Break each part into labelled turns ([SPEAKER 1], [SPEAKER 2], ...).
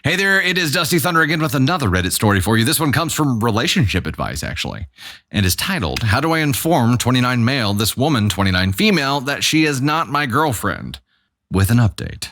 [SPEAKER 1] Hey there, it is Dusty Thunder again with another Reddit story for you. This one comes from relationship advice, actually, and is titled, How Do I Inform 29 Male, This Woman, 29 Female, That She Is Not My Girlfriend? With an update.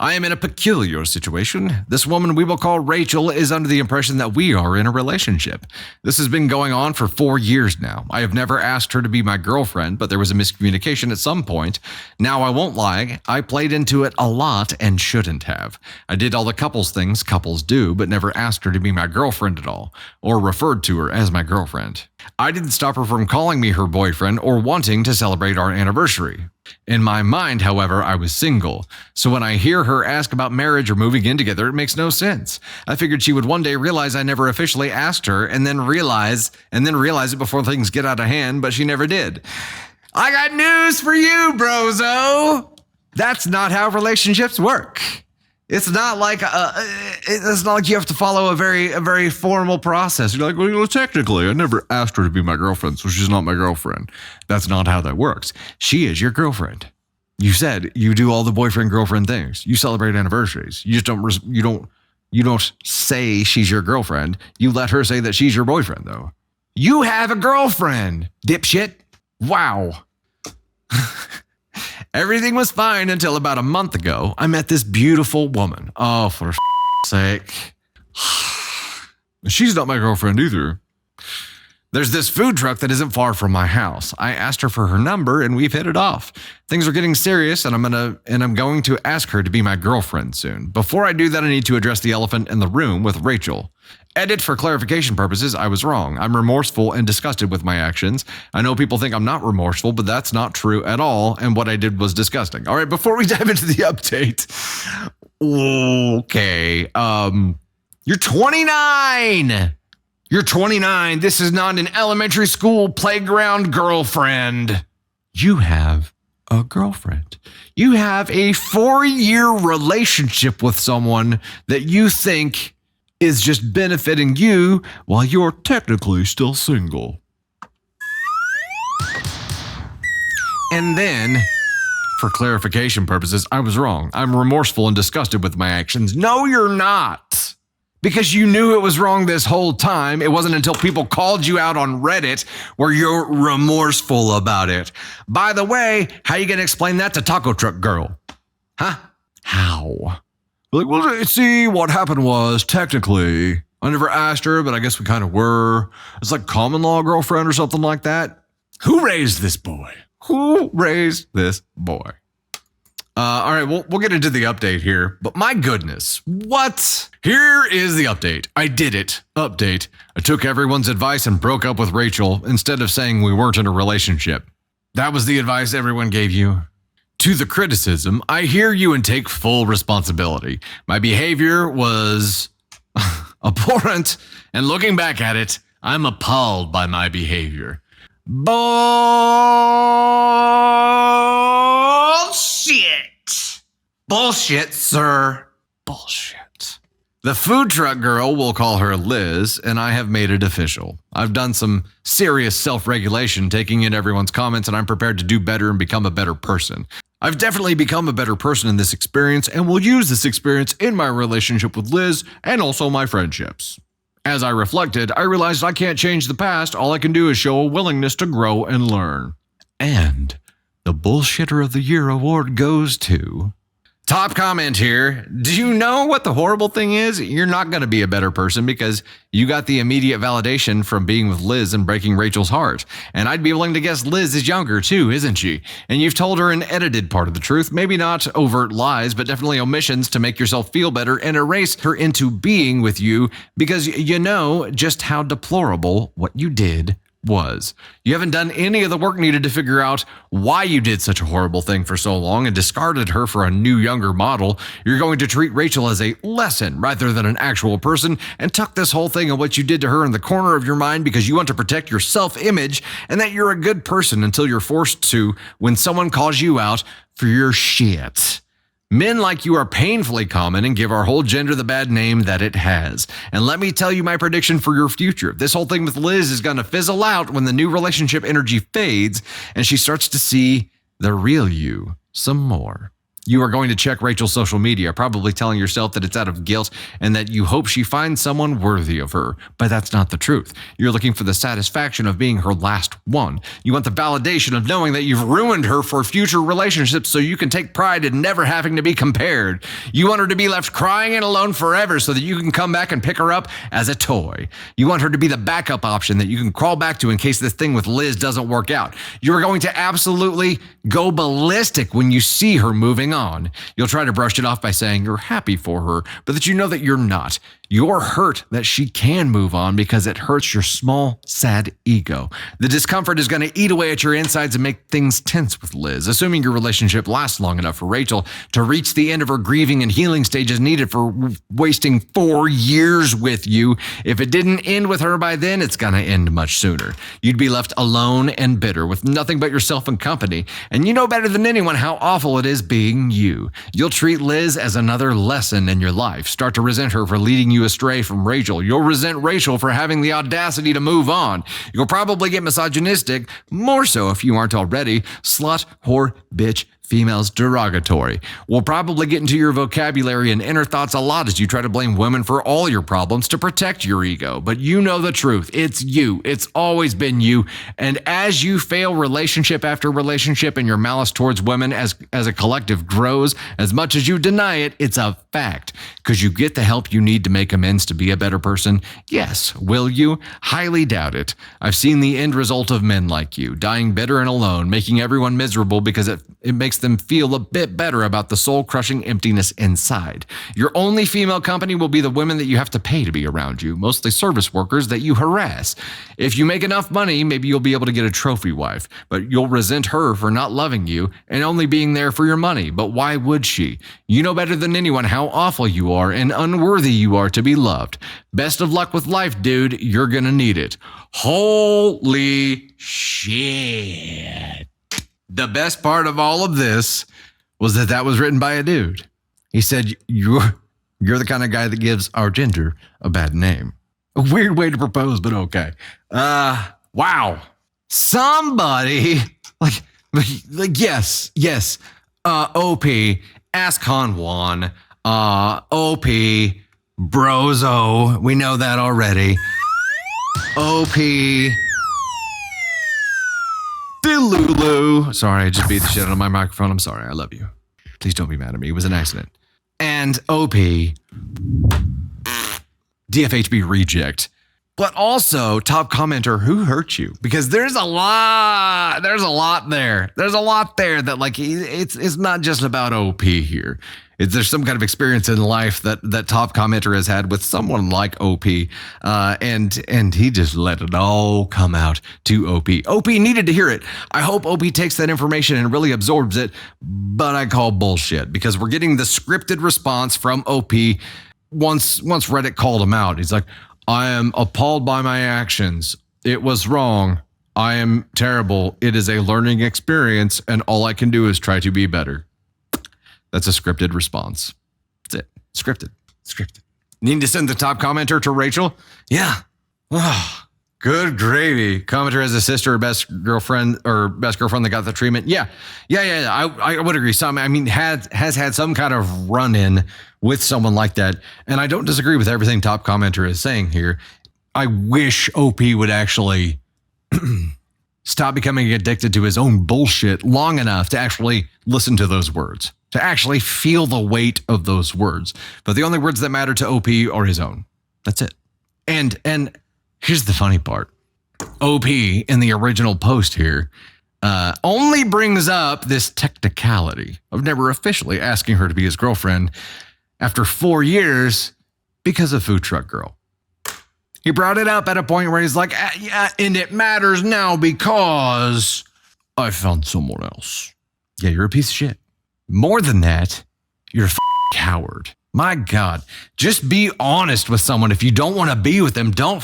[SPEAKER 1] I am in a peculiar situation. This woman we will call Rachel is under the impression that we are in a relationship. This has been going on for 4 years now. I have never asked her to be my girlfriend, but there was a miscommunication at some point. Now, I won't lie, I played into it a lot and shouldn't have. I did all the couples things couples do, but never asked her to be my girlfriend at all, or referred to her as my girlfriend. I didn't stop her from calling me her boyfriend or wanting to celebrate our anniversary. In my mind, however, I was single, so when I hear her ask about marriage or moving in together, it makes no sense. I figured she would one day realize I never officially asked her and then realize it before things get out of hand, but she never did. I got news for you, brozo! That's not how relationships work. It's not like you have to follow a very formal process. You're like, well, technically, I never asked her to be my girlfriend, so she's not my girlfriend. That's not how that works. She is your girlfriend. You said you do all the boyfriend girlfriend things. You celebrate anniversaries. You just you don't say she's your girlfriend. You let her say that she's your boyfriend, though. You have a girlfriend, dipshit. Wow. Everything was fine until about a month ago. I met this beautiful woman. Oh, for sake. She's not my girlfriend either. There's this food truck that isn't far from my house. I asked her for her number and we've hit it off. Things are getting serious and I'm going to ask her to be my girlfriend soon. Before I do that, I need to address the elephant in the room with Rachel. Edit for clarification purposes, I was wrong. I'm remorseful and disgusted with my actions. I know people think I'm not remorseful, but that's not true at all, and what I did was disgusting. All right, before we dive into the update, okay, you're 29! You're 29. This is not an elementary school playground girlfriend. You have a girlfriend. You have a 4-year relationship with someone that you think is just benefiting you while you're technically still single. And then, for clarification purposes, I was wrong. I'm remorseful and disgusted with my actions. No, you're not. Because you knew it was wrong this whole time. It wasn't until people called you out on Reddit where you're remorseful about it. By the way, how you gonna explain that to Taco Truck Girl? Huh? How? Like, well, see, what happened was, technically, I never asked her, but I guess we kind of were. It's like common law girlfriend or something like that. Who raised this boy? Who raised this boy? All right, we'll get into the update here, but my goodness, what? Here is the update. I did it. Update. I took everyone's advice and broke up with Rachel instead of saying we weren't in a relationship. That was the advice everyone gave you. To the criticism, I hear you and take full responsibility. My behavior was abhorrent, and looking back at it, I'm appalled by my behavior. Bullshit. Bullshit, sir. Bullshit. The food truck girl, we'll call her Liz, and I have made it official. I've done some serious self-regulation, taking in everyone's comments, and I'm prepared to do better and become a better person. I've definitely become a better person in this experience and will use this experience in my relationship with Liz and also my friendships. As I reflected, I realized I can't change the past. All I can do is show a willingness to grow and learn. And the Bullshitter of the Year award goes to... Top comment here. Do you know what the horrible thing is? You're not going to be a better person because you got the immediate validation from being with Liz and breaking Rachel's heart. And I'd be willing to guess Liz is younger too, isn't she? And you've told her an edited part of the truth, maybe not overt lies, but definitely omissions to make yourself feel better and erase her into being with you because you know just how deplorable what you did was. You haven't done any of the work needed to figure out why you did such a horrible thing for so long and discarded her for a new, younger model. You're going to treat Rachel as a lesson rather than an actual person and tuck this whole thing of what you did to her in the corner of your mind because you want to protect your self-image and that you're a good person until you're forced to when someone calls you out for your shit. Men like you are painfully common and give our whole gender the bad name that it has. And let me tell you my prediction for your future. This whole thing with Liz is going to fizzle out when the new relationship energy fades and she starts to see the real you some more. You are going to check Rachel's social media, probably telling yourself that it's out of guilt and that you hope she finds someone worthy of her. But that's not the truth. You're looking for the satisfaction of being her last one. You want the validation of knowing that you've ruined her for future relationships so you can take pride in never having to be compared. You want her to be left crying and alone forever so that you can come back and pick her up as a toy. You want her to be the backup option that you can crawl back to in case this thing with Liz doesn't work out. You're going to absolutely go ballistic when you see her moving on. You'll try to brush it off by saying you're happy for her, but that you know that you're not. You're hurt that she can move on because it hurts your small, sad ego. The discomfort is going to eat away at your insides and make things tense with Liz. Assuming your relationship lasts long enough for Rachel to reach the end of her grieving and healing stages needed for wasting 4 years with you. If it didn't end with her by then, it's going to end much sooner. You'd be left alone and bitter with nothing but yourself and company. And you know better than anyone how awful it is being you. You'll treat Liz as another lesson in your life. Start to resent her for leading you astray from Rachel. You'll resent Rachel for having the audacity to move on. You'll probably get misogynistic, more so if you aren't already. Slut, whore, bitch, females, derogatory. Will probably get into your vocabulary and inner thoughts a lot as you try to blame women for all your problems to protect your ego. But you know the truth. It's you. It's always been you. And as you fail relationship after relationship and your malice towards women as a collective grows, as much as you deny it, it's a fact. Because you get the help you need to make amends to be a better person? Yes. Will you? Highly doubt it. I've seen the end result of men like you, dying bitter and alone, making everyone miserable because it makes them feel a bit better about the soul-crushing emptiness inside. Your only female company will be the women that you have to pay to be around you, mostly service workers that you harass. If you make enough money, maybe you'll be able to get a trophy wife, but you'll resent her for not loving you and only being there for your money. But why would she? You know better than anyone how awful you are and unworthy you are to be loved. Best of luck with life, dude. You're gonna need it. Holy shit. The best part of all of this was that was written by a dude. He said, you're the kind of guy that gives our gender a bad name. A weird way to propose, but okay. Wow. Somebody, like yes. OP, ask Han Juan, OP, Brozo, we know that already. OP, Lulu. Sorry, I just beat the shit out of my microphone. I'm sorry. I love you. Please don't be mad at me. It was an accident. And OP, DFHB reject. But also top commenter who hurt you, because there's a lot there. There's a lot there that like it's not just about OP here. There's some kind of experience in life that top commenter has had with someone like OP, and he just let it all come out to OP. OP needed to hear it. I hope OP takes that information and really absorbs it, but I call bullshit because we're getting the scripted response from OP. Once Reddit called him out, he's like, I am appalled by my actions. It was wrong. I am terrible. It is a learning experience, and all I can do is try to be better. That's a scripted response. That's it. Scripted. Need to send the top commenter to Rachel? Yeah. Oh, good gravy. Commenter has a sister or best girlfriend that got the treatment. Yeah. I would agree. Has had some kind of run-in with someone like that. And I don't disagree with everything top commenter is saying here. I wish OP would actually stop becoming addicted to his own bullshit long enough to actually listen to those words, to actually feel the weight of those words. But the only words that matter to OP are his own. That's it. And here's the funny part. OP in the original post here only brings up this technicality of never officially asking her to be his girlfriend after 4 years because of Food Truck Girl. He brought it up at a point where he's like, yeah, and it matters now because I found someone else. Yeah, you're a piece of shit. More than that, you're a coward. My God, just be honest with someone. If you don't want to be with them, don't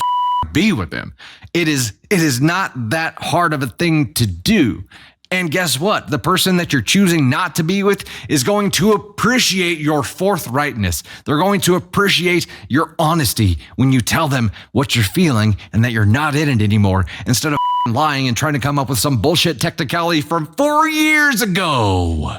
[SPEAKER 1] be with them. It is not that hard of a thing to do. And guess what? The person that you're choosing not to be with is going to appreciate your forthrightness. They're going to appreciate your honesty when you tell them what you're feeling and that you're not in it anymore, instead of lying and trying to come up with some bullshit technicality from 4 years ago.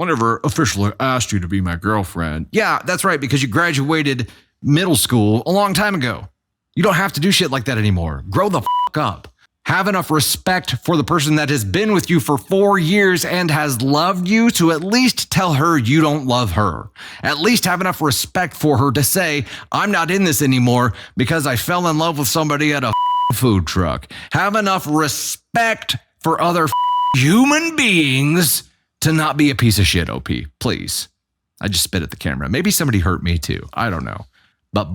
[SPEAKER 1] never officially asked you to be my girlfriend. Yeah, that's right, because you graduated middle school a long time ago. You don't have to do shit like that anymore. Grow the fuck up. Have enough respect for the person that has been with you for 4 years and has loved you to at least tell her you don't love her. At least have enough respect for her to say, I'm not in this anymore because I fell in love with somebody at a food truck. Have enough respect for other human beings to not be a piece of shit, OP. Please. I just spit at the camera. Maybe somebody hurt me too. I don't know. But